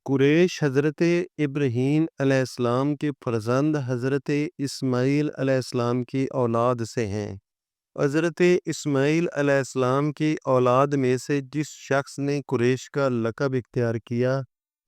قریش حضرت ابراہیم علیہ السلام کے فرزند حضرت اسماعیل علیہ السلام کی اولاد سے ہیں۔ حضرت اسماعیل علیہ السلام کی اولاد میں سے جس شخص نے قریش کا لقب اختیار کیا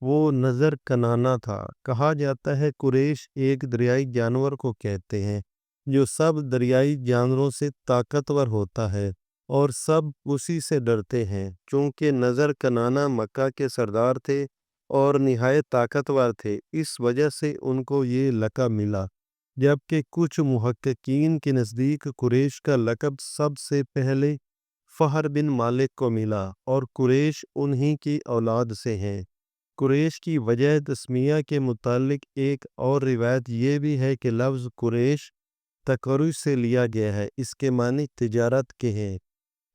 وہ نظر کنانا تھا۔ کہا جاتا ہے قریش ایک دریائی جانور کو کہتے ہیں جو سب دریائی جانوروں سے طاقتور ہوتا ہے اور سب اسی سے ڈرتے ہیں۔ چونکہ نظر کنانا مکہ کے سردار تھے اور نہایت طاقتور تھے، اس وجہ سے ان کو یہ لقب ملا، جبکہ کچھ محققین کے نزدیک قریش کا لقب سب سے پہلے فہر بن مالک کو ملا اور قریش انہی کی اولاد سے ہیں۔ قریش کی وجہ تسمیہ کے متعلق ایک اور روایت یہ بھی ہے کہ لفظ قریش تقرش سے لیا گیا ہے، اس کے معنی تجارت کے ہیں،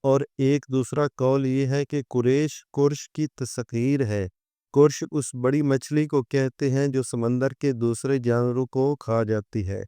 اور ایک دوسرا قول یہ ہے کہ قریش قرش کی تصغیر ہے۔ قرش اس بڑی مچھلی کو کہتے ہیں جو سمندر کے دوسرے جانوروں کو کھا جاتی ہے۔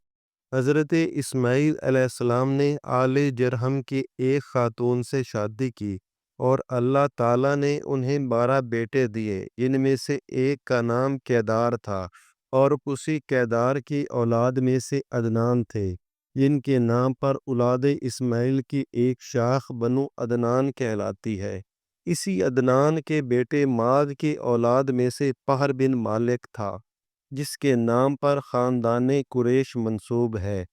حضرت اسماعیل علیہ السلام نے آل جرہم کی ایک خاتون سے شادی کی اور اللہ تعالیٰ نے انہیں 12 بیٹے دیے، جن میں سے ایک کا نام کیدار تھا اور اسی کیدار کی اولاد میں سے عدنان تھے، جن کے نام پر اولاد اسماعیل کی ایک شاخ بنو عدنان کہلاتی ہے۔ اسی عدنان کے بیٹے ماد کی اولاد میں سے فہر بن مالک تھا، جس کے نام پر خاندان قریش منسوب ہے۔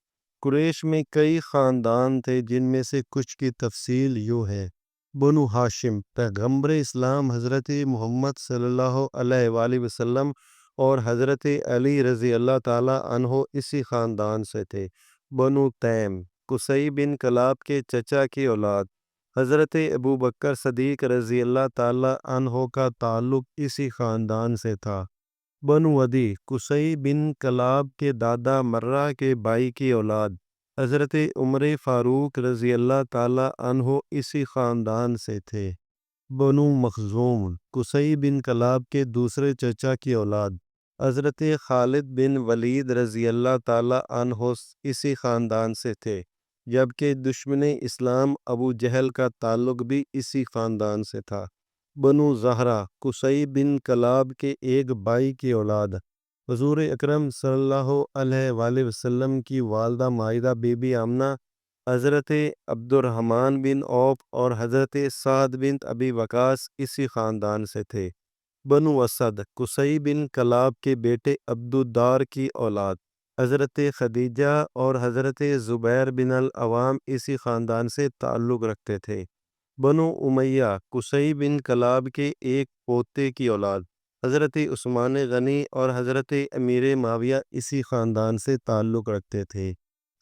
قریش میں کئی خاندان تھے جن میں سے کچھ کی تفصیل یوں ہے۔ بنو ہاشم، پیغمبر اسلام حضرت محمد صلی اللہ علیہ وآلہ وسلم اور حضرت علی رضی اللہ تعالیٰ عنہ اسی خاندان سے تھے۔ بنو تیم، قصی بن کلاب کے چچا کی اولاد، حضرت ابوبکر صدیق رضی اللہ تعالیٰ عنہ کا تعلق اسی خاندان سے تھا۔ بنو عدی، قصی بن کلاب کے دادا مرہ کے بھائی کی اولاد، حضرت عمر فاروق رضی اللہ تعالیٰ عنہ اسی خاندان سے تھے۔ بنو مخزوم، قصی بن کلاب کے دوسرے چچا کی اولاد، حضرت خالد بن ولید رضی اللہ تعالیٰ عنہ اسی خاندان سے تھے، جبکہ دشمن اسلام ابو جہل کا تعلق بھی اسی خاندان سے تھا۔ بنو زہرہ، قصی بن کلاب کے ایک بھائی کی اولاد، حضور اکرم صلی اللہ علیہ وآلہ وسلم کی والدہ مائدہ بی بی آمنہ، حضرت عبد الرحمن بن عوف اور حضرت سعد بن ابی وقاص اسی خاندان سے تھے۔ بنو اسد، قصی بن کلاب کے بیٹے عبد الدار کی اولاد، حضرت خدیجہ اور حضرت زبیر بن العوام اسی خاندان سے تعلق رکھتے تھے۔ بنو امیہ، قصی بن کلاب کے ایک پوتے کی اولاد، حضرت عثمان غنی اور حضرت امیر معاویہ اسی خاندان سے تعلق رکھتے تھے۔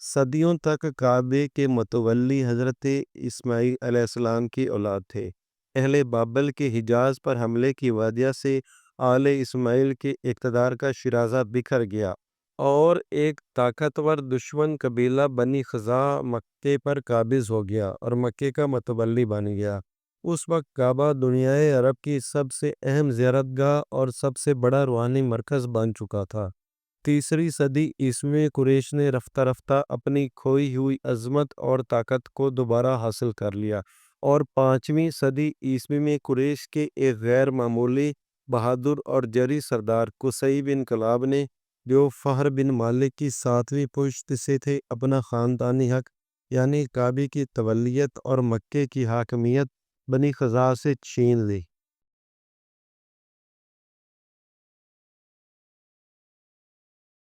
صدیوں تک کعبے کے متولی حضرت اسماعیل علیہ السلام کی اولاد تھے۔ اہل بابل کے حجاز پر حملے کی وجہ سے آل اسماعیل کے اقتدار کا شیرازہ بکھر گیا اور ایک طاقتور دشمن قبیلہ بنی خزاعہ مکے پر قابض ہو گیا اور مکے کا متولی بن گیا۔ اس وقت کعبہ دنیائے عرب کی سب سے اہم زیارت گاہ اور سب سے بڑا روحانی مرکز بن چکا تھا۔ تیسری صدی عیسوی میں قریش نے رفتہ رفتہ اپنی کھوئی ہوئی عظمت اور طاقت کو دوبارہ حاصل کر لیا، اور 5ویں صدی عیسوی میں قریش کے ایک غیر معمولی بہادر اور جری سردار قصی بن کلاب نے، جو فہر بن مالک کی 7ویں پشت سے تھے، اپنا خاندانی حق یعنی کعبے کی تولیت اور مکے کی حاکمیت بنی خزاعہ سے چھین لی۔